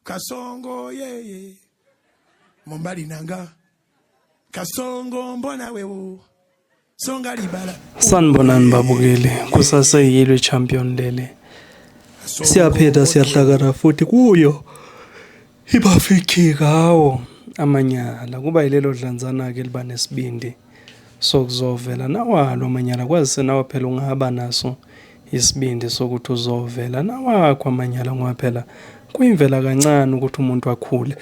Kasongo ye Mombali nanga Kasongo mbona wewo Songa libala Sanibonani babukeli kusaseyilwe champion lele siyaphetha siyahlakana futhi kuyo ibafikika hawo amanyala kuba yilelo dlanzana ke liba nesibindi sokuzovela nawalo amanyala kwazi senawe phela ungahamba naso isibindi sokuthi uzovela nawakho amanyala ngoba phela kuyimvela kancane ukuthi umuntu akhule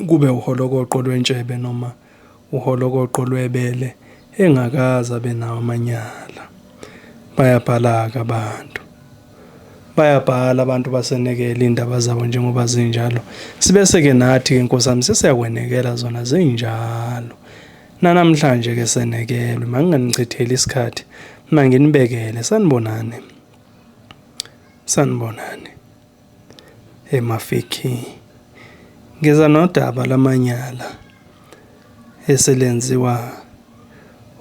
kube uholokoqo lwentshebe noma uholokoqo lwebele engakaza benawo amanyala. Bayabhalaka abantu basenekela indaba zabo njengoba zinjalo sibese ke nathi ke Nkosi yami sesiyakwenekela zona zinjalo namhlanje ke senekelwe manginganichithela isikhathi manginibekele sanibonani emafiki ngeza nodaba lamanyala eselenziwa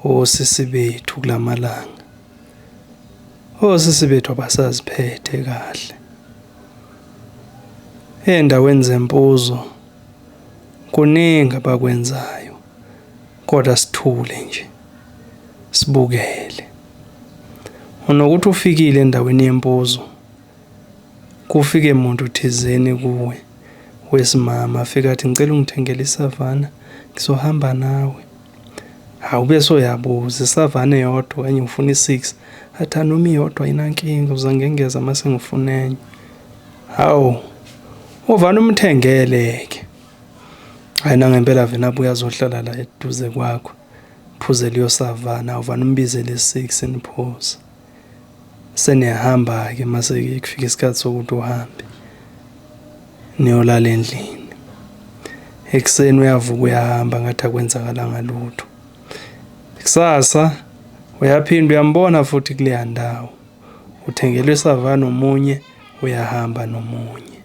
osisi bethu kulamalanga. Osisi bethu abasaziphethe kahle endaweni zempuzo kuningi abakwenzayo kodwa sithule nje sibukele. Unokuthi ufikile endaweni yempuzo kufike umuntu thizeni kuwe wesimama afika athi ngicela ungithengele isavana ngizohamba nawe. Awube soyabuza isavana eyodwa kanye ufuna i6 athi noma iyodwa ayinankinga uzangengeza mase ngifuna enye. Hawu uvana umthengele ke ayina ngempela vena abuya azohlala la eduze kwakho phuze leyo savana uvana umbizele 6 niphuza seniyahamba ke mase kufika isikhathi sokuthi uhambe niyolala endlini. Ekseni uyavuka uyahamba ngathi akwenzakala ngalutho. Kusasa uyaphinda uyambona futhi kuleya ndawo uthengelwe isavana omunye uyahamba nomunye.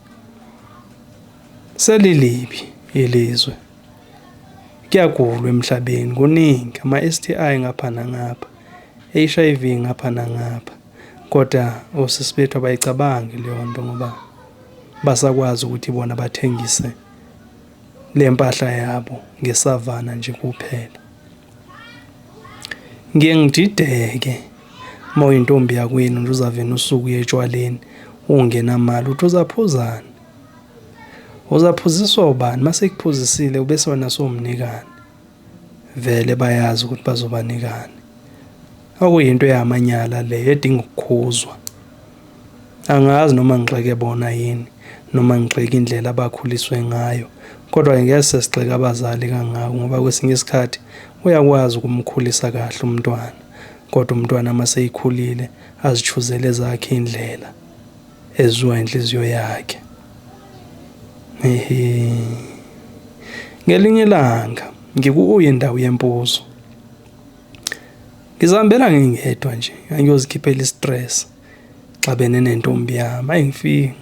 Selilibi ilizwe kuyagulwa emhlabeni kuningi ama STI ngapha nangapha HIV ngapha nangapha kodwa osisi bethu abayicabangi leyo nto ngoba basakwazi ukuthi bona bathengise lempahla yabo ngesavana nje kuphela. Ngiye ngidideke moyintombi yakwenu nje uzavena usuku yetshwaleni ungenamali uthi uzaphuzana. Uzaphuziswa ubani mase kuphuzisile ubese wena somnikani. Vele bayazi ukuthi bazobanikani. Okuyinto yamanyala le edinga ukukhuzwa. Angazi noma ngixeke bona yini noma ngixeke indlela abakhuliswe ngayo kodwa ngeke sigxeka abazali kangako ngoba kwesinye isikhathi uyakwazi ukumkhulisa kahle umntwana kodwa umntwana mase eyikhulile azichuzele zakhe indlela ezwa inhliziyo yakhe. Ngelinye ilanga ngikuye indawo yempuzo ngizihambela ngingedwa nje ngiyozikhiphela istress xa benenentombi yami ayingifiki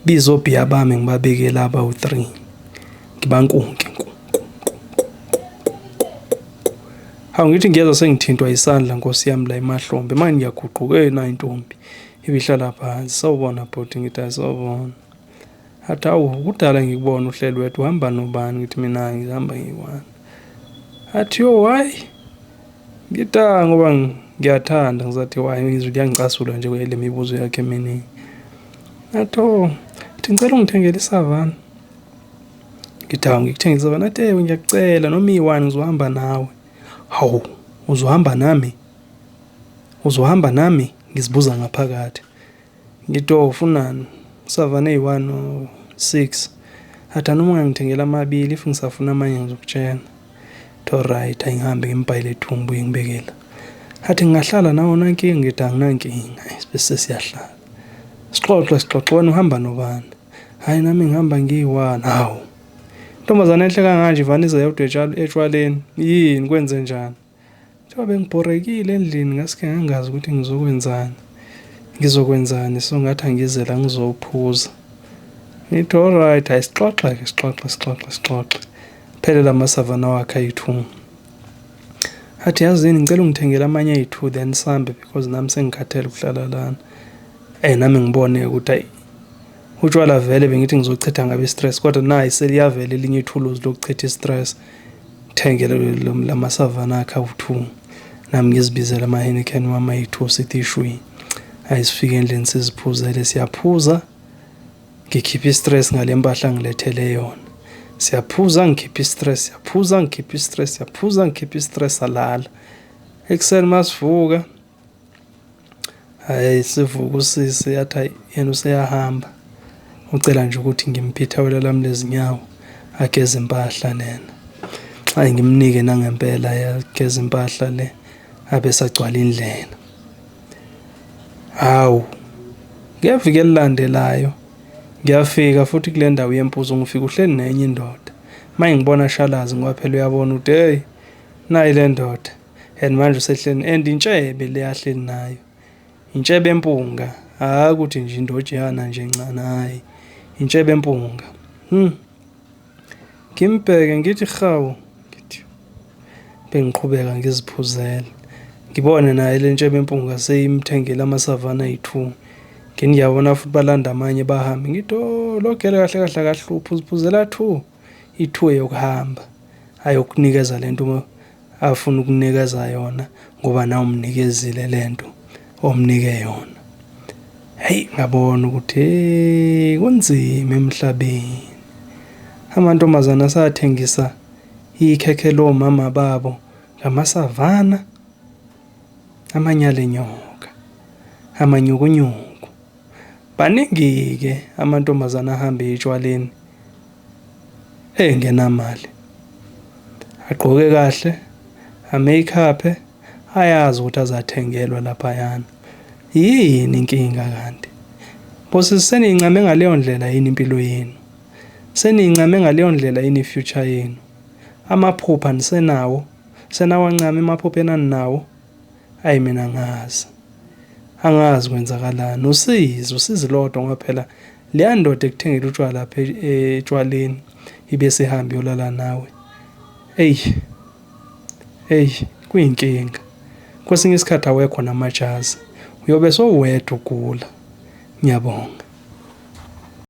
bizobhiya bami ngibabeke laba u3 ngibankunke ngithi ngiyeza sengithintwa isandla Nkosi yami la emahlombe manje ngiyaguquka na intombi ibihlala phansi sawubona bhuti ngithi asawubona athi awu kudala ngikubona uhlelo wethu uhamba nobani ngithi mina ngihamba ngiyi1 athi yo why ngita ngoba ngiyathanda ngizathi why ngizwe kuyangicasula nje kwele mibuzo yakhe mina atho ngicela ungithengele isavana ngithawu ngikuthengisa isavana athi ngiyacela noma i1 ngizohamba nawe. Hawu uzohamba nami ngizibuza ngaphakathi ngithi ufunani savana eyi1 6 athi noma ungangithengela amabili if ngisafuna amanye ngizokutshela. Alright ayingihambe ngimbhayile ethumbu ngibekela athi ngingahlala nawo nankinga ngithi anginankinga bese siyahlala sixoxana uhamba nobani hayi nami ngihamba ngiyi1. Hawu ntombazana enhle kanganje ivaniza yodwa etshwaleni yini kwenze njani njengoba ngibhorekile endlini ngasike ngangazi ukuthi ngizokwenzani so ngathi angize la ngizophuza. Ngithi alright ayisixoxe phelela amasavana wakhe ayi2 athi yazini ngicela ungithengele amanye ayi2 then sambe because nami sengikhathele ukuhlala lana nami ngibone ukuthi utshwala vele bengithi ngizochitha ngabe stress kodwa nayi seliyavela elinye ithuluzi lokuchitha istress. Thengele lamasavana akhe awu-2 nami ngizibizela ama-Heineken wami ayi-2 sithi ishwi. Ayisifike endlini siziphuzele siyaphuza ngikhipha istress ngale mpahla ngilethele yona. Siyaphuza ngikhipha istress, siyaphuza ngikhipha istress, siyaphuza ngikhipha istress alala. Ekuseni masivuka sivuka usisi yathi yena useyahamba. Ucela nje ukuthi ngimphithe ithawula lami lezinyawo ageze impahla nena. Xa ngimnike nangempela yageza impahla le abe sagcwala indlela. Hawu ngiyafika elilandelayo ngiyafika futhi kule ndawo yempuzo ngifika uhleli nenye indoda. Manje ngibona shalazi ngoba phela uyabona ukuthi hey nayi le ndoda and manje usehleni and intshebe le yahleli nayo. Intshebe empunga ukuthi nje indojana nje encane hayi intshebe empunga. Ngimbheke ngithi hawu ngithi bengiqhubeka ngiziphuzela. Ngibone naye le ntshebe empunga seyimthengela amasavana ayi-2. Ngiyabona futhi balanda amanye bahambe ngithi lokele kahle kahle akahluphi uziphuzela 2 i2 yokuhamba ayokunikeza lento afuna ukunikeza yona ngoba nawe umnikezile lento omnike yona. Hey ngabona ukuthi kunzima emhlabeni. Amantombazana asathengisa ikhekhe lo mama babo ngamasavana amanyale nyoka amanyukunyuku. Baningi-ke amantombazana ahambe etshwaleni engenamali. Agqoke kahle, a-make-up, ayazi ukuthi azathengelwa laphayana. Yini inkinga kanti? Bose seniyincame ngaleyo ndlela yini impilo yenu? Seniyincame ngaleyo ndlela yini ifuture yenu? Amaphupha nisenawo? Senawancame amaphupha enaninawo? Ayi mina ngazi. Angazi kwenzakalani. Usizi lodwa ngoba phela leya ndoda ekuthengela utshwala lapha etshwaleni ibe sehamba yolala nawe. Kuyinkinga. Kwesinye isikhathi awekho namajazi. Uyobe sowedwa ugula. Ngiyabonga.